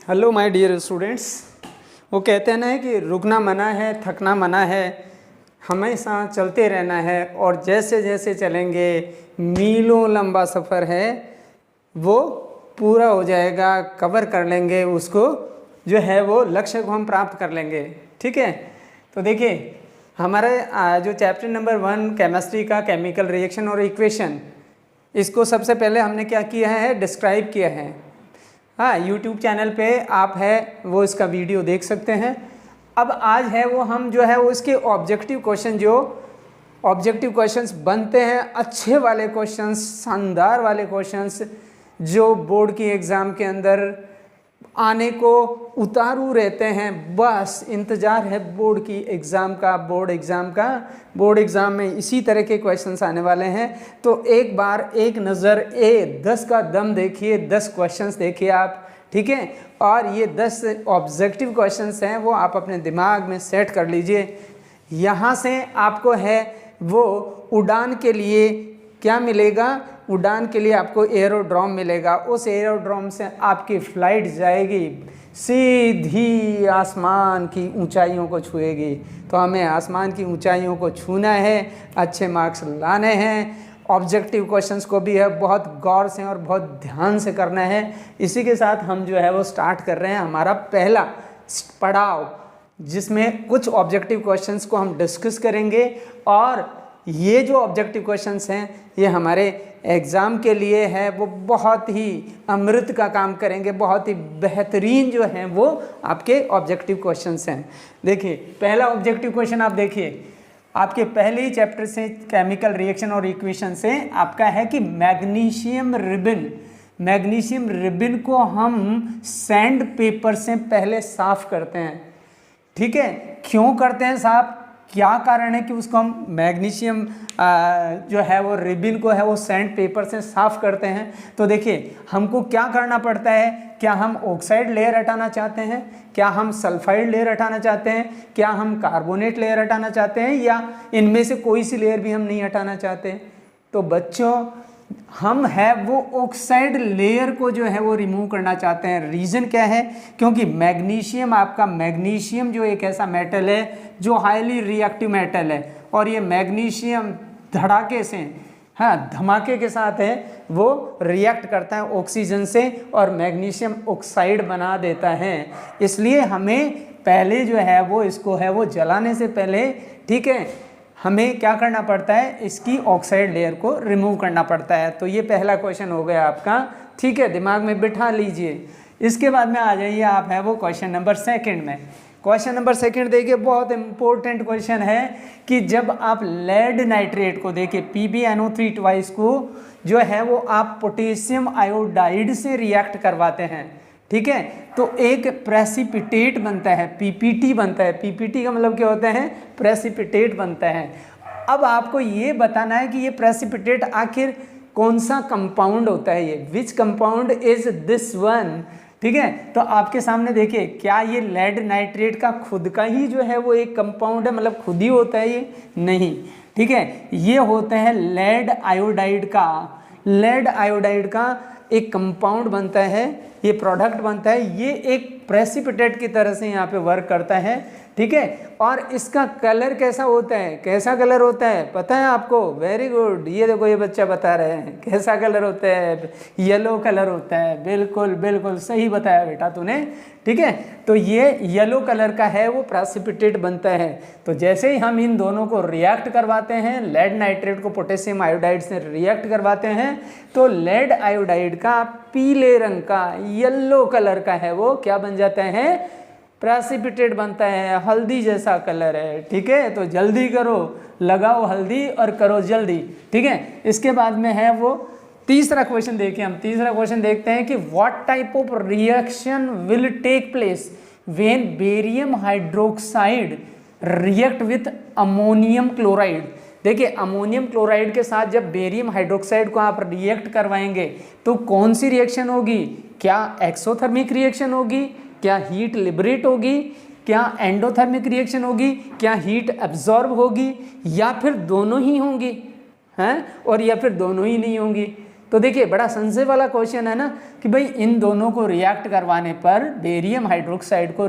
Hello my dear students. वो कहते हैं ना कि रुकना मना है, थकना मना है, हमेशा चलते रहना है और जैसे जैसे चलेंगे मीलों लंबा सफ़र है वो पूरा हो जाएगा, कवर कर लेंगे उसको, जो है वो लक्ष्य को हम प्राप्त कर लेंगे। ठीक है, तो देखिए हमारे जो चैप्टर नंबर 1 केमिस्ट्री का केमिकल रिएक्शन और इक्वेशन, इसको सबसे पहले हमने क्या किया है, डिस्क्राइब किया है। हाँ, यूट्यूब चैनल पे आप है वो इसका वीडियो देख सकते हैं। अब आज है वो हम जो है वो इसके ऑब्जेक्टिव क्वेश्चन, जो ऑब्जेक्टिव क्वेश्चंस बनते हैं, अच्छे वाले क्वेश्चंस, शानदार वाले क्वेश्चंस जो बोर्ड की एग्ज़ाम के अंदर आने को उतारू रहते हैं। बस इंतज़ार है बोर्ड की एग्ज़ाम का, बोर्ड एग्ज़ाम में इसी तरह के क्वेश्चंस आने वाले हैं। तो एक बार एक नज़र 10 का दम देखिए, 10 क्वेश्चंस देखिए आप। ठीक है, और ये 10 ऑब्जेक्टिव क्वेश्चंस हैं वो आप अपने दिमाग में सेट कर लीजिए। यहाँ से आपको है वो उड़ान के लिए क्या मिलेगा, उड़ान के लिए आपको एरोड्रोम मिलेगा। उस एरोड्रोम से आपकी फ़्लाइट जाएगी, सीधी आसमान की ऊंचाइयों को छुएगी। तो हमें आसमान की ऊंचाइयों को छूना है, अच्छे मार्क्स लाने हैं। ऑब्जेक्टिव क्वेश्चंस को भी है बहुत गौर से और बहुत ध्यान से करना है। इसी के साथ हम जो है वो स्टार्ट कर रहे हैं हमारा पहला पड़ाव, जिसमें कुछ ऑब्जेक्टिव क्वेश्चंस को हम डिस्कस करेंगे। और ये जो ऑब्जेक्टिव क्वेश्चंस हैं ये हमारे एग्ज़ाम के लिए है वो बहुत ही अमृत का काम करेंगे, बहुत ही बेहतरीन जो हैं वो आपके ऑब्जेक्टिव क्वेश्चंस हैं। देखिए पहला ऑब्जेक्टिव क्वेश्चन आप देखिए, आपके पहले ही चैप्टर से केमिकल रिएक्शन और इक्वेशन से आपका है कि मैग्नीशियम रिबन को हम सैंड पेपर से पहले साफ़ करते हैं। ठीक है, क्यों करते हैं साफ़, क्या कारण है कि उसको हम मैग्नीशियम जो है वो रिबन को है वो सैंड पेपर से साफ़ करते हैं। तो देखिए हमको क्या करना पड़ता है, क्या हम ऑक्साइड लेयर हटाना चाहते हैं, क्या हम सल्फाइड लेयर हटाना चाहते हैं, क्या हम कार्बोनेट लेयर हटाना चाहते हैं, या इनमें से कोई सी लेयर भी हम नहीं हटाना चाहते। तो बच्चों हम है वो ऑक्साइड लेयर को जो है वो रिमूव करना चाहते हैं। रीज़न क्या है, क्योंकि मैग्नीशियम जो एक ऐसा मेटल है जो हाईली रिएक्टिव मेटल है, और ये मैग्नीशियम धड़ाके से, हाँ धमाके के साथ है वो रिएक्ट करता है ऑक्सीजन से और मैग्नीशियम ऑक्साइड बना देता है। इसलिए हमें पहले जो है वो इसको है वो जलाने से पहले, ठीक है, हमें क्या करना पड़ता है, इसकी ऑक्साइड लेयर को रिमूव करना पड़ता है। तो ये पहला क्वेश्चन हो गया आपका। ठीक है, दिमाग में बिठा लीजिए। इसके बाद में आ जाइए आप है वो क्वेश्चन नंबर 2 में। क्वेश्चन नंबर 2 देखिए, बहुत इंपॉर्टेंट क्वेश्चन है कि जब आप लेड नाइट्रेट को देखिए PbNO3 ट्वाइस को जो है वो आप पोटेशियम आयोडाइड से रिएक्ट करवाते हैं। ठीक है, तो एक प्रेसिपिटेट बनता है, PPT बनता है। PPT का मतलब क्या होता है, प्रेसिपिटेट बनता है। अब आपको ये बताना है कि ये प्रेसिपिटेट आखिर कौन सा कंपाउंड होता है, ये which compound is this one. ठीक है, तो आपके सामने देखिए, क्या ये लेड नाइट्रेट का खुद का ही जो है वो एक कंपाउंड है, मतलब खुद ही होता है ये, नहीं। ठीक है, ये होते हैं लेड आयोडाइड का एक कंपाउंड बनता है, ये प्रोडक्ट बनता है, ये एक प्रेसिपिटेट की तरह से यहाँ पे वर्क करता है। ठीक है, और इसका कलर कैसा होता है, कैसा कलर होता है पता है आपको, वेरी गुड, ये देखो ये बच्चा बता रहे हैं कैसा कलर होता है, येलो कलर होता है। बिल्कुल बिल्कुल सही बताया बेटा तूने। ठीक है, तो ये येलो कलर का है वो प्रेसिपिटेट बनता है। तो जैसे ही हम इन दोनों को रिएक्ट करवाते हैं, लेड नाइट्रेट को पोटेशियम आयोडाइड से रिएक्ट करवाते हैं, तो लेड आयोडाइड का पीले रंग का, येलो कलर का है वो क्या बन जाता है, प्रेसिपिटेट बनता है, हल्दी जैसा कलर है। ठीक है, तो जल्दी करो, लगाओ हल्दी और करो जल्दी। ठीक है, इसके बाद में है वो तीसरा क्वेश्चन देखिए, हम तीसरा क्वेश्चन देखते हैं कि what type of reaction will take place when barium hydroxide react with ammonium chloride. देखिए अमोनियम क्लोराइड के साथ जब बेरियम हाइड्रोक्साइड को आप रिएक्ट करवाएंगे तो कौन सी रिएक्शन होगी, क्या एक्सोथर्मिक रिएक्शन होगी, क्या हीट लिबरेट होगी, क्या एंडोथर्मिक रिएक्शन होगी, क्या हीट एब्जॉर्ब होगी, या फिर दोनों ही होंगी हैं, और या फिर दोनों ही नहीं होंगी। तो देखिए बड़ा संशय वाला क्वेश्चन है ना कि भाई इन दोनों को रिएक्ट करवाने पर बेरियम हाइड्रोक्साइड को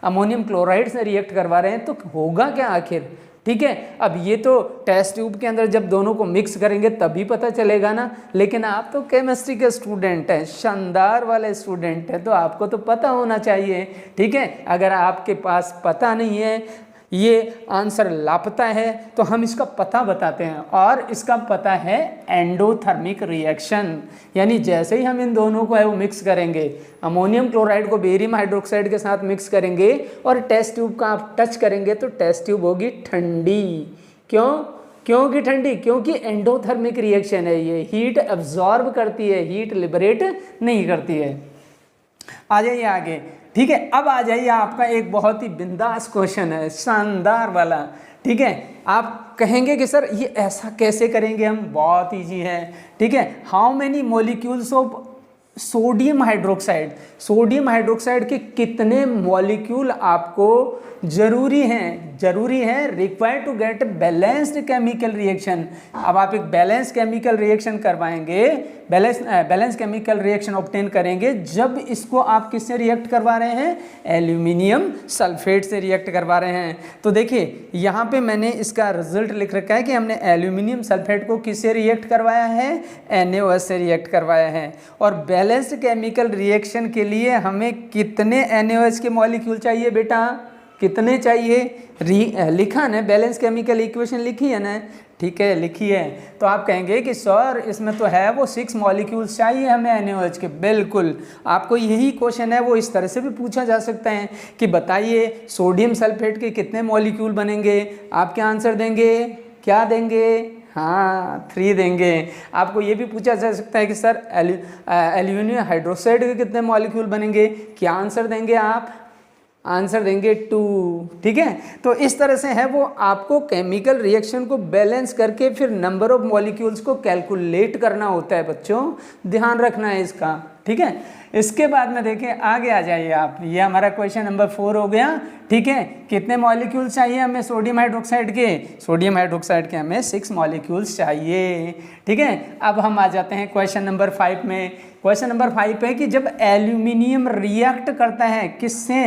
अमोनियम क्लोराइड से रिएक्ट करवा रहे हैं तो होगा क्या आखिर। ठीक है, अब ये तो टेस्ट ट्यूब के अंदर जब दोनों को मिक्स करेंगे तभी पता चलेगा ना, लेकिन आप तो केमिस्ट्री के स्टूडेंट हैं, शानदार वाले स्टूडेंट हैं, तो आपको तो पता होना चाहिए। ठीक है, अगर आपके पास पता नहीं है, ये आंसर लापता है, तो हम इसका पता बताते हैं और इसका पता है एंडोथर्मिक रिएक्शन। यानी जैसे ही हम इन दोनों को है वो मिक्स करेंगे, अमोनियम क्लोराइड को बेरियम हाइड्रोक्साइड के साथ मिक्स करेंगे और टेस्ट ट्यूब का आप टच करेंगे तो टेस्ट ट्यूब होगी ठंडी। क्यों की ठंडी? क्योंकि एंडोथर्मिक रिएक्शन है, ये हीट एब्जॉर्ब करती है, हीट लिबरेट नहीं करती है। आ जाइए आगे। ठीक है, अब आ जाइए, आपका एक बहुत ही बिंदास क्वेश्चन है, शानदार वाला। ठीक है, आप कहेंगे कि सर ये ऐसा कैसे करेंगे हम, बहुत इजी है। ठीक है, how many molecules of sodium hydroxide, sodium hydroxide के कितने मॉलिक्यूल आपको जरूरी हैं required to get balanced chemical reaction. अब आप एक बैलेंस केमिकल रिएक्शन करवाएंगे, बैलेंस केमिकल रिएक्शन ऑब्टेन करेंगे जब इसको आप किससे रिएक्ट करवा रहे हैं, एल्यूमिनियम सल्फेट से रिएक्ट करवा रहे हैं। तो देखिए यहाँ पे मैंने इसका रिजल्ट लिख रखा है कि हमने एल्यूमिनियम सल्फेट को किससे रिएक्ट करवाया है, NaOH से रिएक्ट करवाया है। और बैलेंस्ड केमिकल रिएक्शन के लिए हमें कितने NaOH के मॉलिक्यूल चाहिए बेटा, कितने चाहिए? लिखा ना, बैलेंस केमिकल इक्वेशन लिखी है ना। ठीक है, लिखी है। तो आप कहेंगे कि सर इसमें तो है वो 6 मॉलिक्यूल्स चाहिए हमें NaOH के। बिल्कुल, आपको यही क्वेश्चन है वो इस तरह से भी पूछा जा सकता है कि बताइए सोडियम सल्फेट के कितने मॉलिक्यूल बनेंगे। आप क्या आंसर देंगे, क्या देंगे? हाँ, 3 देंगे। आपको ये भी पूछा जा सकता है कि सर एल्यूमिनियम हाइड्रोक्साइड के कितने मॉलिक्यूल बनेंगे। क्या आंसर देंगे आप? आंसर देंगे 2। ठीक है, तो इस तरह से है वो आपको केमिकल रिएक्शन को बैलेंस करके फिर नंबर ऑफ मॉलिक्यूल्स को कैलकुलेट करना होता है बच्चों, ध्यान रखना है इसका। ठीक है, इसके बाद में देखिए आगे आ जाइए आप, ये हमारा क्वेश्चन नंबर 4 हो गया। ठीक है, कितने मॉलिक्यूल्स चाहिए हमें सोडियम हाइड्रोक्साइड के? सोडियम हाइड्रोक्साइड के हमें 6 मॉलिक्यूल्स चाहिए। ठीक है, अब हम आ जाते हैं क्वेश्चन नंबर 5 में। क्वेश्चन नंबर 5 है कि जब एल्यूमिनियम रिएक्ट करता है किससे,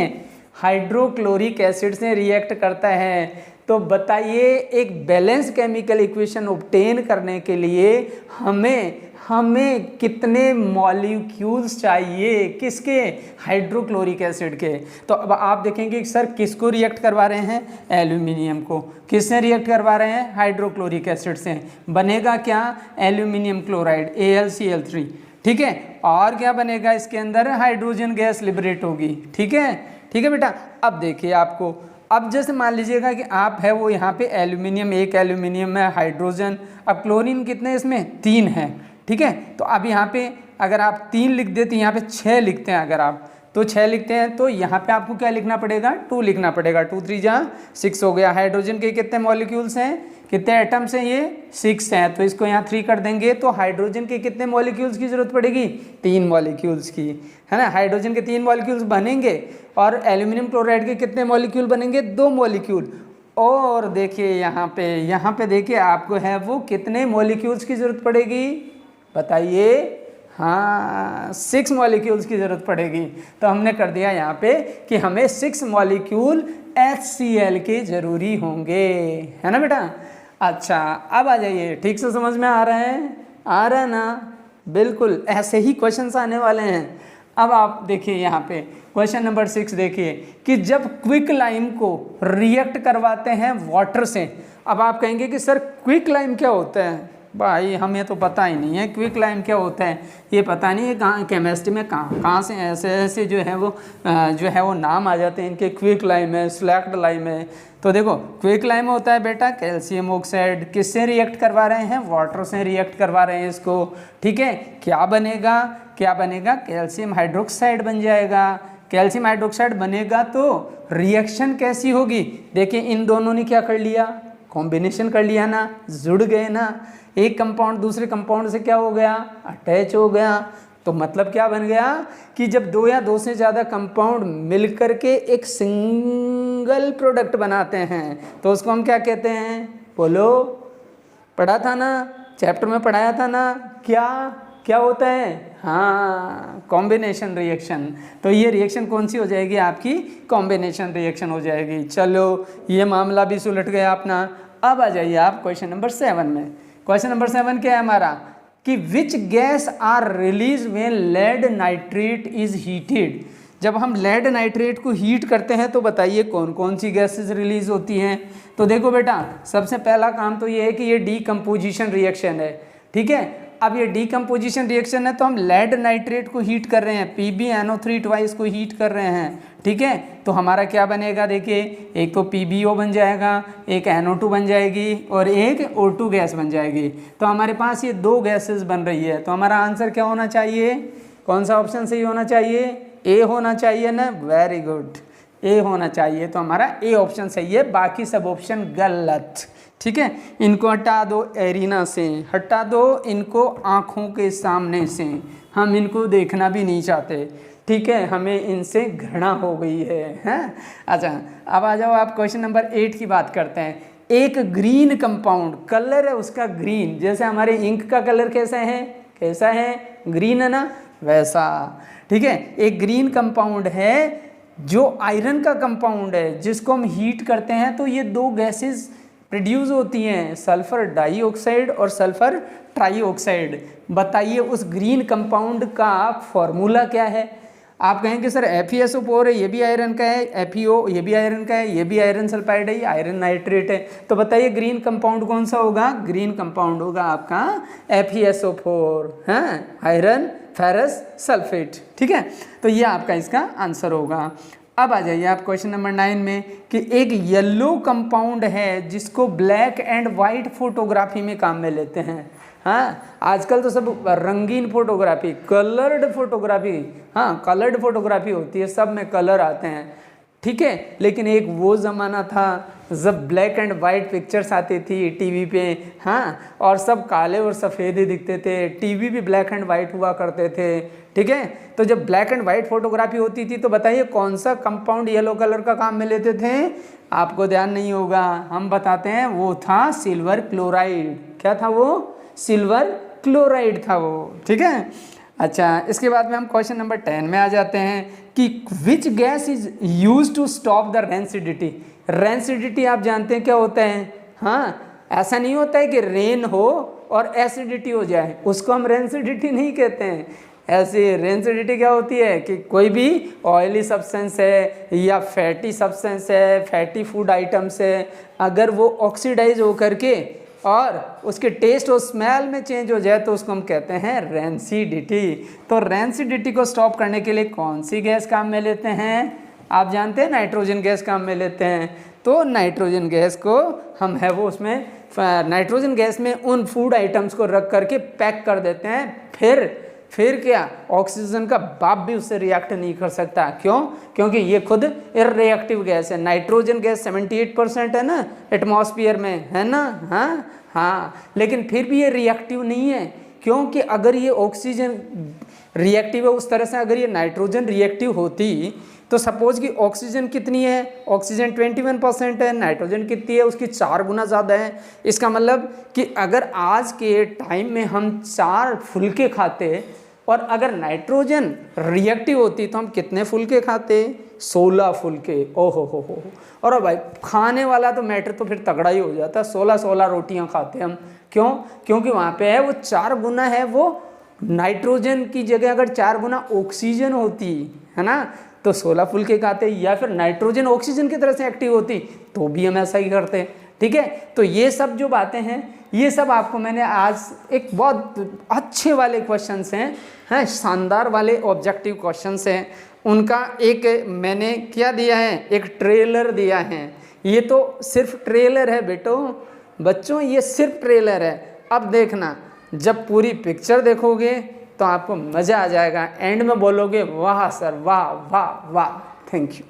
हाइड्रोक्लोरिक एसिड से रिएक्ट करता है, तो बताइए एक बैलेंस केमिकल इक्वेशन ऑब्टेन करने के लिए हमें कितने मॉलिक्यूल्स चाहिए, किसके, हाइड्रोक्लोरिक एसिड के। तो अब आप देखेंगे कि सर किसको रिएक्ट करवा रहे हैं, एल्यूमिनियम को। किससे रिएक्ट करवा रहे हैं, हाइड्रोक्लोरिक एसिड से। बनेगा क्या, एल्यूमिनियम क्लोराइड AlCl3। ठीक है, और क्या बनेगा इसके अंदर, हाइड्रोजन गैस लिबरेट होगी। ठीक है बेटा। अब देखिए आपको, अब जैसे मान लीजिएगा कि आप है वो यहाँ पे एल्यूमिनियम, एक एल्यूमिनियम है, हाइड्रोजन, अब क्लोरीन कितने इसमें, 3 है। ठीक है, तो अब यहाँ पे अगर आप 3 लिख देते, यहाँ पे 6 लिखते हैं, अगर आप तो 6 लिखते हैं तो यहाँ पे आपको क्या लिखना पड़ेगा, 2 लिखना पड़ेगा। 2 3 जा 6 हो गया। हाइड्रोजन के कितने मॉलिक्यूल्स हैं, कितने एटम्स हैं, ये 6 हैं, तो इसको यहाँ 3 कर देंगे तो हाइड्रोजन के कितने मॉलिक्यूल्स की जरूरत पड़ेगी, 3 मॉलिक्यूल्स की, है ना। हाइड्रोजन के 3 मॉलिक्यूल्स बनेंगे और एल्यूमिनियम क्लोराइड के कितने मॉलिक्यूल बनेंगे, 2 मॉलिक्यूल। और देखिए यहाँ पे देखिए आपको है वो कितने मॉलिक्यूल्स की जरूरत पड़ेगी, बताइए। हाँ, 6 मॉलिक्यूल्स की ज़रूरत पड़ेगी। तो हमने कर दिया यहाँ पे कि हमें 6 मॉलिक्यूल HCl के ज़रूरी होंगे, है ना बेटा। अच्छा, अब आ जाइए, ठीक से समझ में आ रहा है ना, बिल्कुल ऐसे ही क्वेश्चंस आने वाले हैं। अब आप देखिए यहाँ पे क्वेश्चन नंबर 6 देखिए कि जब क्विक लाइम को रिएक्ट करवाते हैं वाटर से। अब आप कहेंगे कि सर क्विक लाइम क्या होता है, भाई हमें तो पता ही नहीं है क्विक लाइम क्या होता है, ये पता नहीं है कहाँ केमिस्ट्री में कहाँ से ऐसे जो है वो नाम आ जाते हैं इनके, क्विक लाइम है, स्लैक्ड लाइम है। तो देखो क्विक लाइम होता है बेटा कैल्शियम ऑक्साइड, किससे रिएक्ट करवा रहे हैं, वाटर से रिएक्ट करवा रहे हैं इसको। ठीक है, क्या बनेगा, कैल्शियम हाइड्रोक्साइड बन जाएगा। कैल्शियम हाइड्रोक्साइड बनेगा तो रिएक्शन कैसी होगी, देखिए इन दोनों ने क्या कर लिया, कॉम्बिनेशन कर लिया ना, जुड़ गए ना। एक कंपाउंड दूसरे कंपाउंड से क्या हो गया, अटैच हो गया। तो मतलब क्या बन गया कि जब 2 या 2 से ज़्यादा कंपाउंड मिलकर के एक सिंगल प्रोडक्ट बनाते हैं तो उसको हम क्या कहते हैं, बोलो, पढ़ा था ना, चैप्टर में पढ़ाया था ना, क्या क्या होता है, हाँ कॉम्बिनेशन रिएक्शन। तो ये रिएक्शन कौन सी हो जाएगी आपकी, कॉम्बिनेशन रिएक्शन हो जाएगी। चलो ये मामला भी सुलट गया अपना। अब आ जाइए आप क्वेश्चन नंबर 7 में। क्वेश्चन नंबर 7 क्या है हमारा, कि which gas are release when lead nitrate is heated. जब हम लेड नाइट्रेट को हीट करते हैं तो बताइए कौन कौन सी गैसेस रिलीज होती हैं। तो देखो बेटा, सबसे पहला काम तो ये है कि ये डीकम्पोजिशन रिएक्शन है, ठीक है। अब ये डीकम्पोजिशन रिएक्शन है तो हम लेड नाइट्रेट को हीट कर रहे हैं, PbNO3 ट्वाइस को हीट कर रहे हैं, ठीक है। तो हमारा क्या बनेगा, देखिए एक तो PbO बन जाएगा, एक NO2 बन जाएगी और एक O2 गैस बन जाएगी। तो हमारे पास ये 2 गैसेस बन रही है। तो हमारा आंसर क्या होना चाहिए, कौन सा ऑप्शन सही होना चाहिए, ए होना चाहिए ना, वेरी गुड, ए होना चाहिए। तो हमारा ए ऑप्शन सही है, बाकी सब ऑप्शन गलत, ठीक है। इनको हटा दो एरिना से, हटा दो इनको आँखों के सामने से, हम इनको देखना भी नहीं चाहते, ठीक है, हमें इनसे घृणा हो गई है, हैं। अच्छा अब आ जाओ आप क्वेश्चन नंबर 8 की बात करते हैं। एक ग्रीन कंपाउंड, कलर है उसका ग्रीन, जैसे हमारे इंक का कलर कैसा है, ग्रीन है ना, वैसा, ठीक है। एक ग्रीन कंपाउंड है जो आयरन का कंपाउंड है, जिसको हम हीट करते हैं तो ये 2 गैसेस प्रोड्यूस होती हैं, सल्फर डाइऑक्साइड और सल्फर ट्राइऑक्साइड। बताइए उस ग्रीन कंपाउंड का फॉर्मूला क्या है। आप कहेंगे सर FeSO4 है, ये भी आयरन का है, FeO ये भी आयरन का है, ये भी आयरन सल्फाइड है, ये आयरन नाइट्रेट है। तो बताइए ग्रीन कंपाउंड कौन सा होगा, ग्रीन कंपाउंड होगा आपका FeSO4, हैं, आयरन फेरस सल्फेट, ठीक है। तो ये आपका इसका आंसर होगा। अब आ जाइए आप क्वेश्चन नंबर 9 में, कि एक येलो कंपाउंड है जिसको ब्लैक एंड वाइट फोटोग्राफी में काम में लेते हैं। हाँ आजकल तो सब रंगीन फोटोग्राफी, कलर्ड फोटोग्राफी, हाँ कलर्ड फोटोग्राफी होती है, सब में कलर आते हैं, ठीक है। लेकिन एक वो ज़माना था जब ब्लैक एंड वाइट पिक्चर्स आती थी टीवी पे, हाँ, और सब काले और सफ़ेद ही दिखते थे, टीवी भी ब्लैक एंड वाइट हुआ करते थे, ठीक है। तो जब ब्लैक एंड वाइट फोटोग्राफी होती थी तो बताइए कौन सा कंपाउंड येलो कलर का काम में लेते थे, आपको ध्यान नहीं होगा, हम बताते हैं, वो था सिल्वर क्लोराइड। क्या था वो, सिल्वर क्लोराइड था वो, ठीक है। अच्छा इसके बाद में हम क्वेश्चन नंबर 10 में आ जाते हैं, कि which gas is use to stop the rancidity. Rancidity आप जानते हैं क्या होता है, हाँ ऐसा नहीं होता है कि रेन हो और एसिडिटी हो जाए, उसको हम रेंसिडिटी नहीं कहते हैं। ऐसे रेंसिडिटी क्या होती है कि कोई भी ऑयली सब्सटेंस है या फैटी सब्सटेंस है, फैटी फूड आइटम्स है, अगर वो ऑक्सीडाइज होकर के और उसके टेस्ट और स्मेल में चेंज हो जाए तो उसको हम कहते हैं रेंसिडिटी। तो रेंसिडिटी को स्टॉप करने के लिए कौन सी गैस काम में लेते हैं, आप जानते हैं नाइट्रोजन गैस काम में लेते हैं। तो नाइट्रोजन गैस को हम है वो उसमें, नाइट्रोजन गैस में उन फूड आइटम्स को रख करके पैक कर देते हैं, फिर क्या, ऑक्सीजन का बाप भी उससे रिएक्ट नहीं कर सकता। क्यों, क्योंकि ये खुद इररिएक्टिव गैस है। नाइट्रोजन गैस 78% है ना एटमॉस्फेयर में, है ना, हाँ, लेकिन फिर भी ये रिएक्टिव नहीं है, क्योंकि अगर ये ऑक्सीजन रिएक्टिव है उस तरह से, अगर ये नाइट्रोजन रिएक्टिव होती तो सपोज कि ऑक्सीजन कितनी है, ऑक्सीजन 21% है, नाइट्रोजन कितनी है, उसकी 4 गुना ज़्यादा है। इसका मतलब कि अगर आज के टाइम में हम 4 फुलके खाते और अगर नाइट्रोजन रिएक्टिव होती तो हम कितने फुलके खाते, 16 फुलके। ओहो हो। और भाई खाने वाला तो मैटर तो फिर तगड़ा ही हो जाता, 16 रोटियां खाते हम। क्यों, क्योंकि वहाँ पे है वो 4 गुना है, वो नाइट्रोजन की जगह अगर 4 गुना ऑक्सीजन होती है ना तो 16 फुलके खाते, या फिर नाइट्रोजन ऑक्सीजन की तरह से एक्टिव होती तो भी हम ऐसा ही करते, ठीक है। तो ये सब जो बातें हैं ये सब आपको मैंने आज एक बहुत अच्छे वाले क्वेश्चंस हैं, शानदार वाले ऑब्जेक्टिव क्वेश्चंस हैं, उनका एक मैंने क्या दिया है, एक ट्रेलर दिया है। ये तो सिर्फ ट्रेलर है बच्चों, ये सिर्फ ट्रेलर है। अब देखना जब पूरी पिक्चर देखोगे तो आपको मज़ा आ जाएगा, एंड में बोलोगे वाह सर वाह वाह वाह। Thank you.